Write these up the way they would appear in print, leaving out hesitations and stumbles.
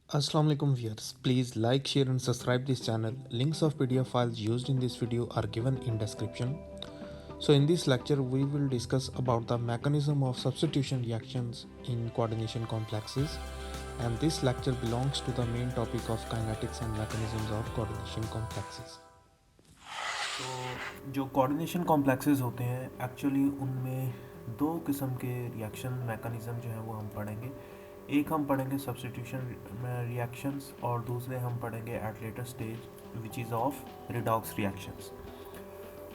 Assalamu alaikum viewers. Please like, share and subscribe this channel. Links of PDF files used in this video are given in description. So in this lecture we will discuss about the mechanism of substitution reactions in coordination complexes, and this lecture belongs to the main topic of kinetics and mechanisms of coordination complexes. तो जो coordination complexes होते हैं actually उनमें दो किस्म के reaction mechanism जो है वो हम पढ़ेंगे। एक हम पढ़ेंगे सब्स्टिट्यूशन रिएक्शंस और दूसरे हम पढ़ेंगे at later stage which is of redox reactions.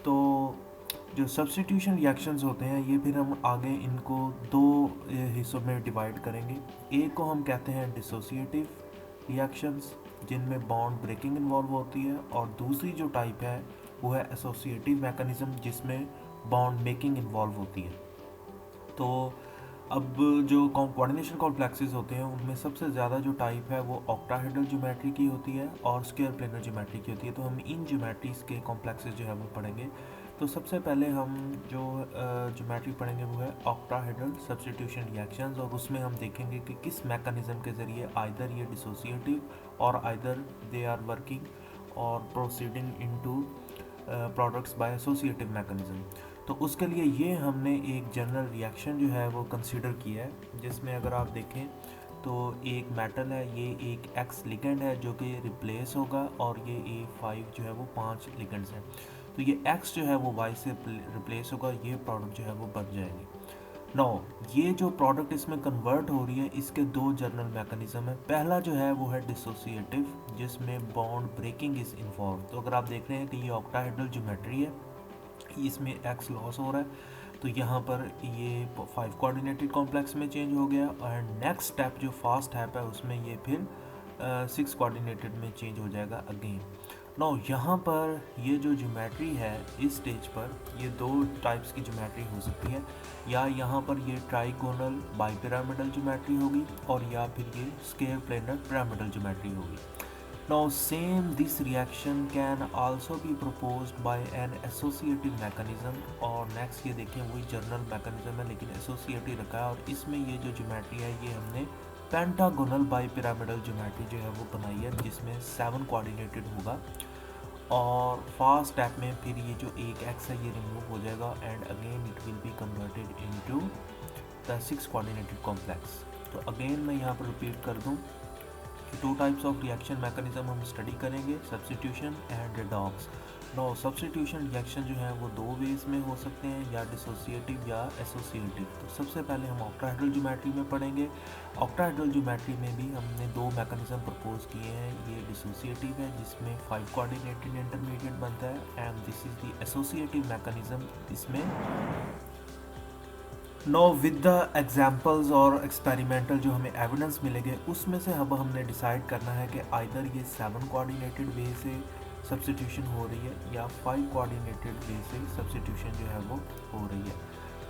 तो जो सब्स्टिट्यूशन रिएक्शंस होते हैं ये फिर हम आगे इनको दो हिस्सों में डिवाइड करेंगे। एक को हम कहते हैं डिसोसिएटिव रिएक्शंस जिनमें बॉन्ड ब्रेकिंग इन्वॉल्व होती है, और दूसरी जो टाइप है वो है एसोसिएटिव मैकेनिज़्म जिसमें बॉन्ड मेकिंग इन्वॉल्व होती है। तो अब जो कोऑर्डिनेशन कॉम्प्लेक्सेस होते हैं उनमें सबसे ज़्यादा जो टाइप है वो ऑक्टाहेड्रल ज्योमेट्री की होती है और स्क्वायर प्लेनर ज्योमेट्री की होती है। तो हम इन ज्योमेट्रीज के कॉम्प्लेक्सेस जो है वो पढ़ेंगे। तो सबसे पहले हम जो ज्योमेट्री पढ़ेंगे वो है ऑक्टाहेड्रल सब्स्टिट्यूशन रिएक्शंस, और उसमें हम देखेंगे कि किस मैकेनिज़्म के ज़रिए आइदर ये डिसोसिएटिव और आइदर दे आर वर्किंग और proceeding into products by associative mechanism. तो उसके लिए ये हमने एक जनरल रिएक्शन जो है वो कंसीडर किया है, जिसमें अगर आप देखें तो एक मेटल है, ये एक एक्स लिगेंड है जो कि रिप्लेस होगा, और ये A5 जो है वो 5 लिगेंड्स हैं। तो ये एक्स जो है वो वाई से रिप्लेस होगा, ये प्रोडक्ट जो है वो बन जाएगी। नो, ये जो प्रोडक्ट इसमें कन्वर्ट हो रही है इसके दो जनरल मैकेनिज्म है। पहला जो है वो है डिसोसिएटिव जिसमें बॉन्ड ब्रेकिंग इज इन्वॉल्व। तो अगर आप देख रहे हैं कि ये ऑक्टाहेड्रल ज्योमेट्री है, इसमें एक्स लॉस हो रहा है, तो यहाँ पर ये 5 कोऑर्डिनेटेड कॉम्प्लेक्स में चेंज हो गया, और नेक्स्ट स्टेप जो फास्ट स्टेप है उसमें ये फिर 6 कोऑर्डिनेटेड में चेंज हो जाएगा अगेन। नो, यहाँ पर ये जो ज्योमेट्री है इस स्टेज पर ये दो टाइप्स की ज्योमेट्री हो सकती है, या यहाँ पर ये ट्राइगोनल बाइपिरामिडल ज्योमेट्री होगी, और या फिर ये स्क्वायर प्लेनर पिरामिडल ज्योमेट्री होगी। Now same this reaction can also be proposed by an associative mechanism, और next ये देखें वही जनरल मैकेनिज्म है लेकिन एसोसिएटिव रखा है, और इसमें ये जो ज्योमेट्री है ये हमने पेंटागोनल बाइपिरामिडल ज्योमेट्री जो है वो बनाई है जिसमें 7 कोऑर्डिनेटेड होगा, और फर्स्ट स्टेप में फिर ये जो एक एक्स है ये रिमूव हो जाएगा and again it will be converted into the 6 coordinated complex. तो अगेन मैं यहाँ पर रिपीट कर दूँ, two types of reaction mechanism हम स्टडी करेंगे, substitution and redox. No, substitution reaction जो है वो दो वेज में हो सकते हैं, या डिसोसिएटिव या एसोसिएटिव। तो सबसे पहले हम ऑक्टाहेड्रल ज्योमेट्री में पढ़ेंगे। ऑक्टाहेड्रल ज्योमेट्री में भी हमने दो मैकेनिज्म प्रपोज किए हैं। ये डिसोसिएटिव है जिसमें 5 कोऑर्डिनेटेड इंटरमीडिएट बनता है, and this is the associative mechanism. इसमें नो विद द एग्जाम्पल्स और एक्सपेरिमेंटल जो हमें एविडेंस मिलेंगे उसमें से अब हमने डिसाइड करना है कि आइदर ये 7 कोऑर्डिनेटेड वे से सब्स्टिट्यूशन हो रही है या 5 कोऑर्डिनेटेड वे से सब्स्टिट्यूशन जो है वो हो रही है।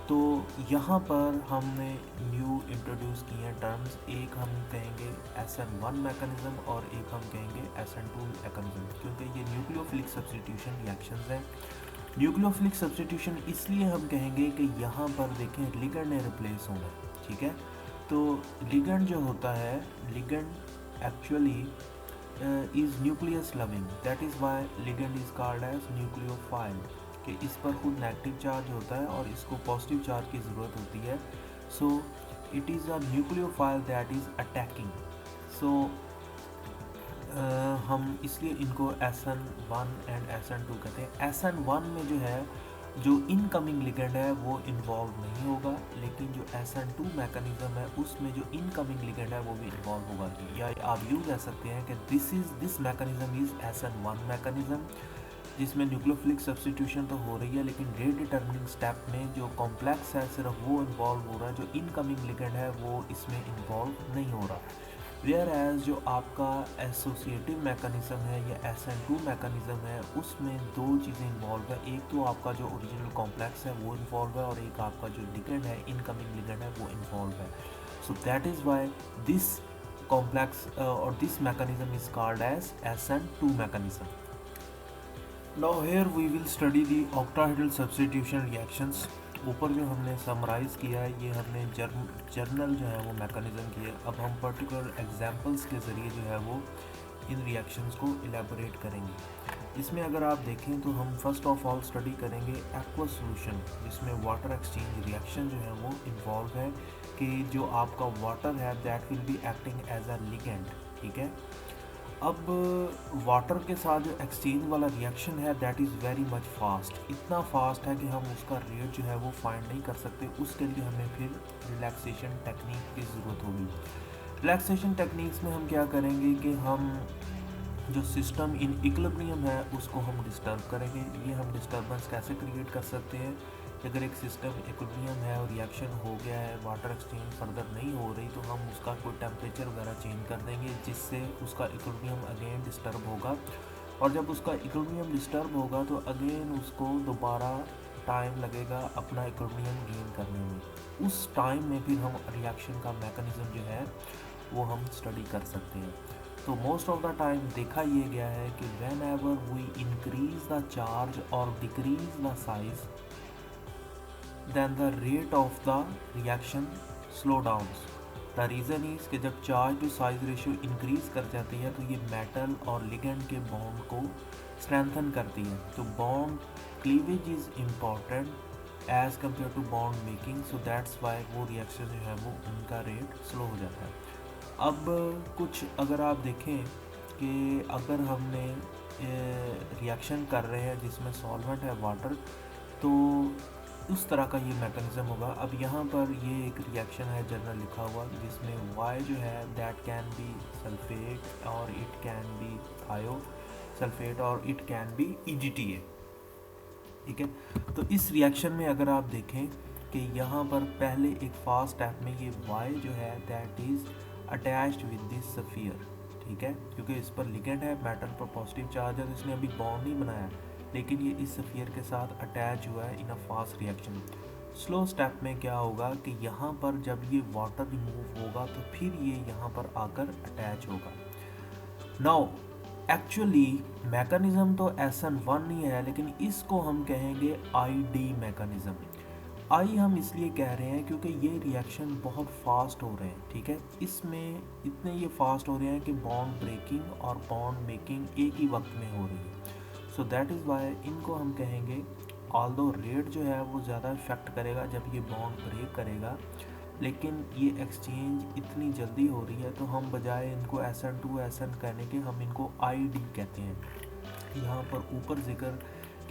तो यहाँ पर हमने न्यू इंट्रोड्यूस किए हैं टर्म्स, एक हम कहेंगे SN1 मैकेनिज्म और एक हम कहेंगे SN2 मैकेनिज्म, क्योंकि ये न्यूक्लियोफिलिक सब्स्टिट्यूशन रिएक्शंस हैं। न्यूक्लियोफिलिक सब्स्टिट्यूशन इसलिए हम कहेंगे कि यहाँ पर देखें लिगेंड ने रिप्लेस होना, ठीक है। तो लिगेंड जो होता है, ligand actually is nucleus loving, that is why ligand is called as nucleophile, कि इस पर खुद नेगेटिव चार्ज होता है और इसको पॉजिटिव चार्ज की ज़रूरत होती है। So it is a nucleophile that is attacking. So हम इसलिए इनको SN1 एंड SN2 कहते हैं। SN1 में जो है जो इनकमिंग लिगेंड है वो इन्वॉल्व नहीं होगा, लेकिन जो SN2 मैकेनिज्म है उसमें जो इनकमिंग लिगेंड है वो भी इन्वॉल्व होगा। या आप यूँ कह सकते हैं कि this mechanism is SN1 mechanism, जिसमें न्यूक्लियोफिलिक सब्स्टिट्यूशन तो हो रही है लेकिन रेट डिटर्मिनिंग स्टेप में जो कॉम्प्लेक्स है सिर्फ वो इन्वॉल्व हो रहा है, जो इनकमिंग लिगेंड है वो इसमें इन्वॉल्व नहीं हो रहा। वेयर एज जो आपका एसोसिएटिव मैकेनिज्म है या SN2 मैकेनिज्म है उसमें दो चीज़ें इन्वॉल्व है, एक तो आपका जो ओरिजिनल कॉम्प्लेक्स है वो इन्वॉल्व है, और एक आपका जो लिगेंड है, इनकमिंग लिगेंड है, वो इन्वॉल्व है। So that is why this complex और this mechanism is called as SN2 mechanism. Now here we will study the octahedral substitution reactions, ऊपर जो हमने समराइज़ किया है, ये हमने जर्नल जो है वो मैकेनिज़्म की है। अब हम पर्टिकुलर एग्जांपल्स के ज़रिए जो है वो इन रिएक्शंस को इलेबोरेट करेंगे। इसमें अगर आप देखें तो हम फर्स्ट ऑफ ऑल स्टडी करेंगे एक्वस सॉल्यूशन, जिसमें वाटर एक्सचेंज रिएक्शन जो है वो इन्वॉल्व है, कि जो आपका वाटर है that will be acting as a ligand. ठीक है, अब वाटर के साथ जो एक्सचेंज वाला रिएक्शन है that is very much fast, इतना फास्ट है कि हम उसका रेट जो है वो फाइंड नहीं कर सकते। उसके लिए हमें फिर रिलैक्सेशन टेक्निक की ज़रूरत होगी। रिलैक्सेशन टेक्निक्स में हम क्या करेंगे कि हम जो सिस्टम इन इक्विलिब्रियम है उसको हम डिस्टर्ब करेंगे। ये हम डिस्टर्बेंस कैसे क्रिएट कर सकते हैं कि अगर एक सिस्टम इक्विलिब्रियम है और रिएक्शन हो गया है, वाटर एक्सचेंज फर्दर नहीं हो रही, तो हम उसका कोई टेम्परेचर वगैरह चेंज कर देंगे जिससे उसका इक्विलिब्रियम अगेन डिस्टर्ब होगा। और जब उसका इक्विलिब्रियम डिस्टर्ब होगा तो अगेन उसको दोबारा टाइम लगेगा अपना इक्विलिब्रियम गेन करने में। उस टाइम में फिर हम रिएक्शन का मैकेनिज़्म जो है वो हम स्टडी कर सकते हैं। तो मोस्ट ऑफ द टाइम देखा ये गया है कि when we increase the charge और decrease the size, then the rate of the reaction slow downs. The reason is कि जब charge to size ratio increase कर जाती है तो ये मेटल और लिगेंड के बॉन्ड को स्ट्रेंथन करती है। तो bond cleavage is important as compare to bond making, so that's why वो रिएक्शन जो है वो उनका रेट स्लो हो जाता है। अब कुछ अगर आप देखें कि अगर हमने रिएक्शन कर रहे हैं जिसमें सॉल्वेंट है वाटर, तो उस तरह का ये मैकेनिज़्म होगा। अब यहाँ पर ये एक रिएक्शन है जनरल लिखा हुआ, जिसमें Y जो है दैट कैन बी सल्फेट और इट कैन बी थायो सल्फेट और इट कैन बी EGTA। ठीक है, तो इस रिएक्शन में अगर आप देखें कि यहाँ पर पहले एक फास्ट स्टेप में ये Y जो है that is attached with this sphere. ठीक है, क्योंकि इस पर लिगेंड है, मेटल पर पॉजिटिव चार्ज है, तो इसने अभी बॉन्ड नहीं बनाया, लेकिन ये इस सफियर के साथ अटैच हुआ है in a fast reaction. Slow step में क्या होगा कि यहाँ पर जब ये वाटर रिमूव होगा तो फिर ये यहाँ पर आकर अटैच होगा। नाउ एक्चुअली मैकेनिज़्म तो SN1 नहीं है, लेकिन इसको हम कहेंगे ID मैकेनिज़्म। आई हम इसलिए कह रहे हैं क्योंकि ये रिएक्शन बहुत फास्ट हो रहे हैं। ठीक है, इसमें इतने ये फास्ट हो रहे हैं कि बॉन्ड ब्रेकिंग और बॉन्ड मेकिंग एक ही वक्त में हो रही है। सो दैट इज़ वाई इनको हम कहेंगे, ऑल्दो रेट जो है वो ज़्यादा इफेक्ट करेगा जब ये बॉन्ड ब्रेक करेगा, लेकिन ये एक्सचेंज इतनी जल्दी हो रही है तो हम बजाय इनको SN2 SN कहने के हम इनको ID कहते हैं। यहाँ पर ऊपर जिक्र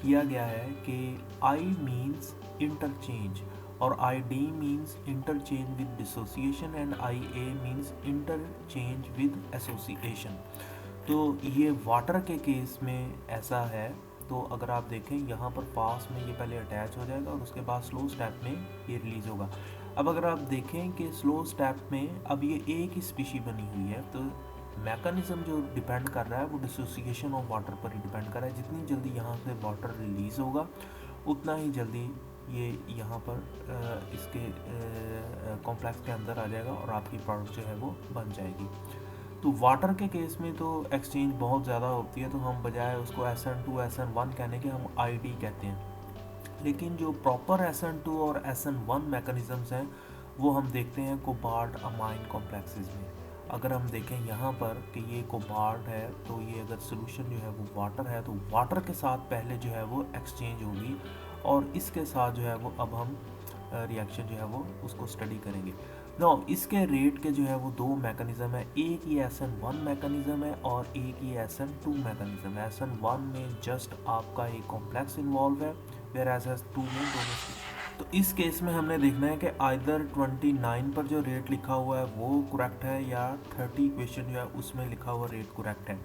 किया गया है कि I मीन्स इंटरचेंज और ID means interchange with dissociation and IA means interchange with association. तो ये वाटर के केस में ऐसा है। तो अगर आप देखें यहाँ पर पास में ये पहले अटैच हो जाएगा और उसके बाद स्लो स्टेप में ये रिलीज़ होगा। अब अगर आप देखें कि स्लो स्टेप में अब ये एक ही स्पीशी बनी हुई है, तो मैकेनिज़्म जो डिपेंड कर रहा है वो डिसोसिएशन ऑफ वाटर पर ही डिपेंड कर रहा है। जितनी जल्दी यहाँ से वाटर रिलीज़ होगा उतना ही जल्दी ये यहाँ पर इसके कॉम्प्लेक्स के अंदर आ जाएगा और आपकी प्रोडक्ट जो है वो बन जाएगी। तो वाटर के केस में तो एक्सचेंज बहुत ज़्यादा होती है, तो हम बजाय उसको SN2 SN1 कहने के हम ID कहते हैं। लेकिन जो प्रॉपर SN2 और SN1 मैकेनिज़म्स हैं वो हम देखते हैं कोबाल्ट अमाइन कॉम्प्लेक्सेस में। अगर हम देखें यहाँ पर कि ये कोबाल्ट है, तो ये अगर सोल्यूशन जो है वो वाटर है, तो वाटर के साथ पहले जो है वो एक्सचेंज होगी और इसके साथ जो है वो अब हम रिएक्शन जो है वो उसको स्टडी करेंगे। नो इसके रेट के जो है वो दो मैकेनिज़्म है, एक ये SN1 मैकेनिज़्म है और एक ये SN2 मैकेनिज़्म है। SN1 में जस्ट आपका एक कॉम्प्लेक्स इन्वॉल्व है, वेयर एज SN2 में दोनों। तो इस केस में हमने देखना है कि आइदर 29 पर जो रेट लिखा हुआ है वो करेक्ट है या 30 क्वेश्चन जो है उसमें लिखा हुआ रेट करेक्ट है।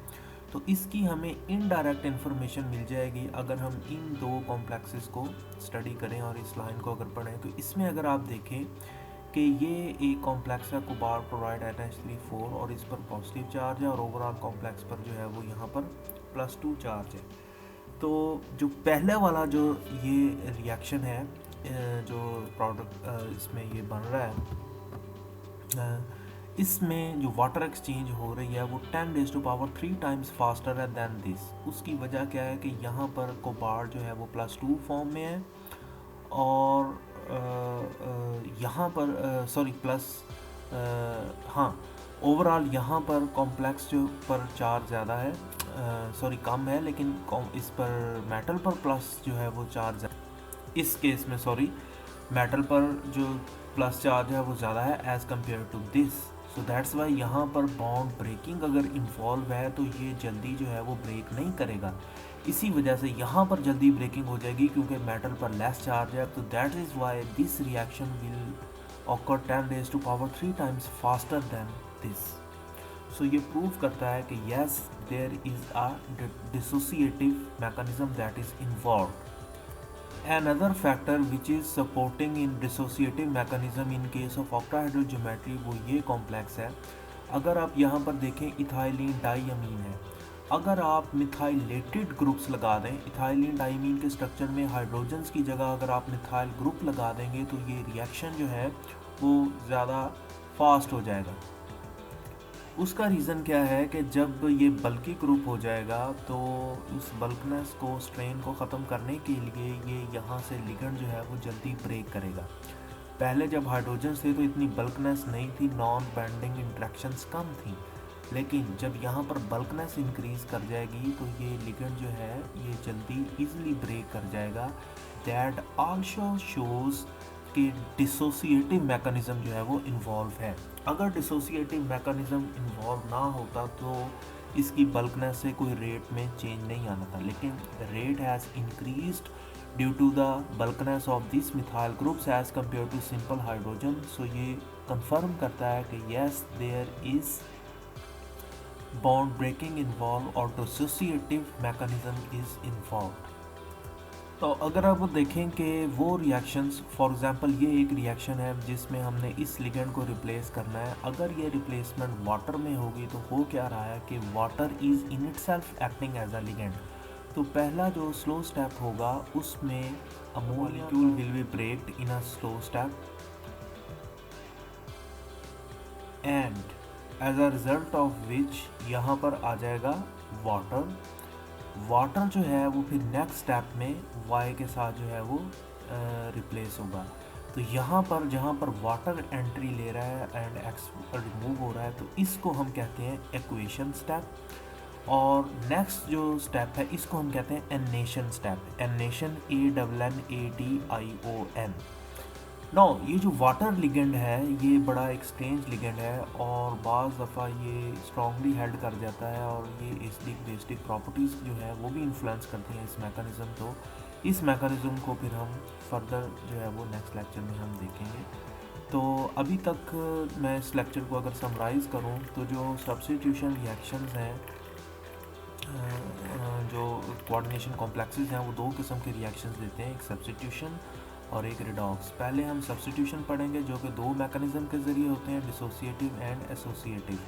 तो इसकी हमें इनडायरेक्ट इन्फॉर्मेशन मिल जाएगी अगर हम इन दो कॉम्प्लेक्सेस को स्टडी करें और इस लाइन को अगर पढ़ें। तो इसमें अगर आप देखें कि ये एक कॉम्प्लेक्स है कोबाल्ट क्लोराइड NH3 4 और इस पर पॉजिटिव चार्ज है और ओवरऑल कॉम्प्लेक्स पर जो है वो यहाँ पर +2 चार्ज है। तो जो पहले वाला जो ये रिएक्शन है जो प्रोडक्ट इसमें ये बन रहा है, इसमें जो वाटर एक्सचेंज हो रही है वो 10⁻³ टाइम्स फास्टर है दैन दिस। उसकी वजह क्या है कि यहाँ पर कोबाल्ट जो है वो +2 फॉर्म में है और यहाँ पर सॉरी प्लस हाँ ओवरऑल यहाँ पर कॉम्प्लेक्स जो पर चार्ज ज़्यादा है, सॉरी कम है, लेकिन इस पर मेटल पर प्लस जो है वो चार्ज, इस केस में सॉरी मेटल पर जो प्लस चार्ज है वो ज़्यादा है as compare to this. So that's why यहाँ पर बॉन्ड ब्रेकिंग अगर इन्वॉल्व है तो ये जल्दी जो है वो ब्रेक नहीं करेगा। इसी वजह से यहाँ पर जल्दी ब्रेकिंग हो जाएगी क्योंकि मेटल पर लेस चार्ज है। तो that is why this reaction will occur 10 raised to power 3 times faster than this। सो ये प्रूव करता है कि yes there is a dissociative mechanism that is involved। Another factor which is supporting in dissociative mechanism in case of octahedral geometry वो ये complex है। अगर आप यहाँ पर देखें इथाइलिन डाइअमीन है, अगर आप मिथाइलेटेड ग्रुप्स लगा दें, इथाइलिन डाइमीन के स्ट्रक्चर में हाइड्रोजन्स की जगह अगर आप मिथाइल ग्रुप लगा देंगे तो ये रिएक्शन जो है वो ज़्यादा फास्ट हो जाएगा। उसका रीज़न क्या है कि जब ये बल्कि ग्रुप हो जाएगा तो उस बल्कनेस को, स्ट्रेन को ख़त्म करने के लिए ये यहाँ से लिगेंड जो है वो जल्दी ब्रेक करेगा। पहले जब हाइड्रोजन थे तो इतनी बल्कनेस नहीं थी, नॉन बैंडिंग इंट्रैक्शंस कम थी, लेकिन जब यहाँ पर बल्कनेस इंक्रीज़ कर जाएगी तो ये लिगेंड जो है ये जल्दी ईजिली ब्रेक कर जाएगा। दैट आल्सो शोज़ कि डिसोसिएटिव मैकेनिज़्म जो है वो इन्वॉल्व है। अगर डिसोसिएटिव मैकेनिज़्म इन्वॉल्व ना होता तो इसकी बल्कनेस से कोई रेट में चेंज नहीं आना था, लेकिन rate has increased due to the bulkiness of this methyl groups as compare to simple hydrogen. So ये कंफर्म करता है कि yes there is bond breaking involve और डिसोसिएटिव मैकेनिज्म इज़ इन्वॉल्व। तो अगर आप देखें कि वो रिएक्शंस, फॉर एग्जांपल ये एक रिएक्शन है जिसमें हमने इस लिगेंड को रिप्लेस करना है, अगर ये रिप्लेसमेंट वाटर में होगी तो हो क्या रहा है कि water is in itself acting as a ligand. तो पहला जो स्लो स्टेप होगा उसमें a molecule will be breaked in a slow step and as a result of which यहाँ पर आ जाएगा वाटर। वाटर जो है वो फिर नेक्स्ट स्टेप में वाई के साथ जो है वो रिप्लेस होगा। तो यहाँ पर जहाँ पर वाटर एंट्री ले रहा है एंड एक्स रिमूव हो रहा है तो इसको हम कहते हैं एक्वेशन स्टेप। और नेक्स्ट जो स्टेप है इसको हम कहते हैं एनेशन स्टेप। एनेशन ANNATION। नो ये जो वाटर लिगेंड है ये बड़ा एक स्ट्रेंज लिगेंड है और बाज़ दफ़ा ये स्ट्रांगली हेल्ड कर जाता है और ये एसिडिक बेसिक प्रॉपर्टीज़ जो है वो भी इन्फ्लुएंस करती हैं इस मैकेनिज़्म। तो इस मैकेनिज़्म को फिर हम फर्दर जो है वो नेक्स्ट लेक्चर में हम देखेंगे। तो अभी तक मैं इस लेक्चर को अगर समराइज़ करूँ तो जो सब्स्टिट्यूशन रिएक्शंस हैं, जो कोऑर्डिनेशन कॉम्प्लेक्सेस हैं वो दो किस्म के रिएक्शंस देते हैं, एक सब्स्टिट्यूशन और एक रिडॉक्स। पहले हम सब्स्टिट्यूशन पढ़ेंगे जो कि दो मैकेनिज्म के ज़रिए होते हैं, डिसोसिएटिव एंड एसोसिएटिव।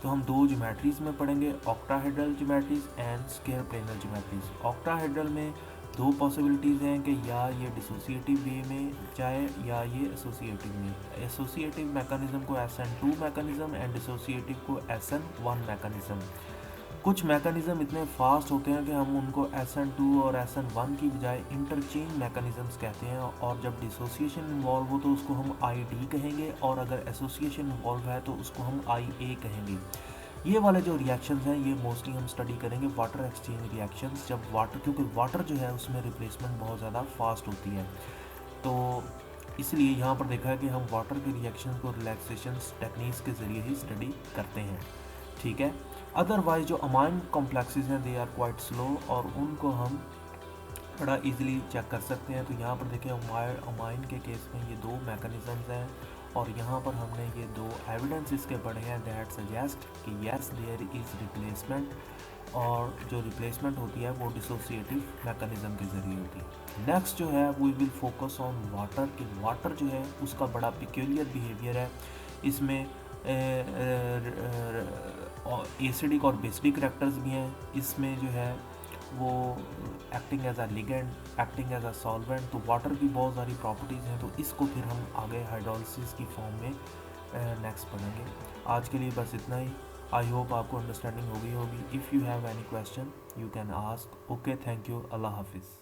तो हम दो ज्योमेट्रीज में पढ़ेंगे, octahedral geometries and square planar geometries. Octahedral में दो पॉसिबिलिटीज़ हैं कि या ये डिसोसिएटिव वे में जाए या ये एसोसिएटिव में। एसोसिएटिव मैकेनिज्म को SN2 मैकेनिज्म एंड डिसोसिएटिव को SN1 मैकेनिज्म। कुछ मैकेनिज़्म इतने फास्ट होते हैं कि हम उनको SN2 और SN1 की बजाय इंटरचेंज मैकेनिज़म्स कहते हैं, और जब डिसोसिएशन इन्वॉल्व हो तो उसको हम ID कहेंगे और अगर एसोसिएशन इन्वॉल्व है तो उसको हम IA कहेंगे। ये वाले जो रिएक्शंस हैं ये मोस्टली हम स्टडी करेंगे वाटर एक्सचेंज रिएक्शंस, जब वाटर, क्योंकि वाटर जो है उसमें रिप्लेसमेंट बहुत ज़्यादा फास्ट होती है। तो इसलिए यहाँ पर देखा है कि हम वाटर के रिएक्शन को रिलैक्सेशन टेक्निक्स के ज़रिए ही स्टडी करते हैं, ठीक है। अदरवाइज जो अमाइन कॉम्प्लेक्सेस हैं दे आर क्वाइट स्लो और उनको हम बड़ा इजीली चेक कर सकते हैं। तो यहाँ पर देखिए अमाइन के केस में ये दो मैकेनिज़म्स हैं और यहाँ पर हमने ये दो एविडेंस इसके पढ़े हैं दैट सजेस्ट कि येस देयर इज़ रिप्लेसमेंट, और जो रिप्लेसमेंट होती है वो डिसोसिएटिव मैकेनिज़्म के ज़रिए होती है। नेक्स्ट जो है we will focus on water, कि वाटर जो है उसका बड़ा पिक्यूलियर बिहेवियर है। इसमें एसिडिक और बेसिडिक करैक्टर्स भी हैं। इसमें जो है वो acting as a ligand, acting as a solvent. तो वाटर की बहुत सारी प्रॉपर्टीज़ हैं, तो इसको फिर हम आगे हाइड्रोलिसिस की फॉर्म में नेक्स्ट पढ़ेंगे। आज के लिए बस इतना ही। आई होप आपको अंडरस्टैंडिंग हो गई होगी। If you have any question you can ask. Okay, thank you, अल्लाह हाफिज़।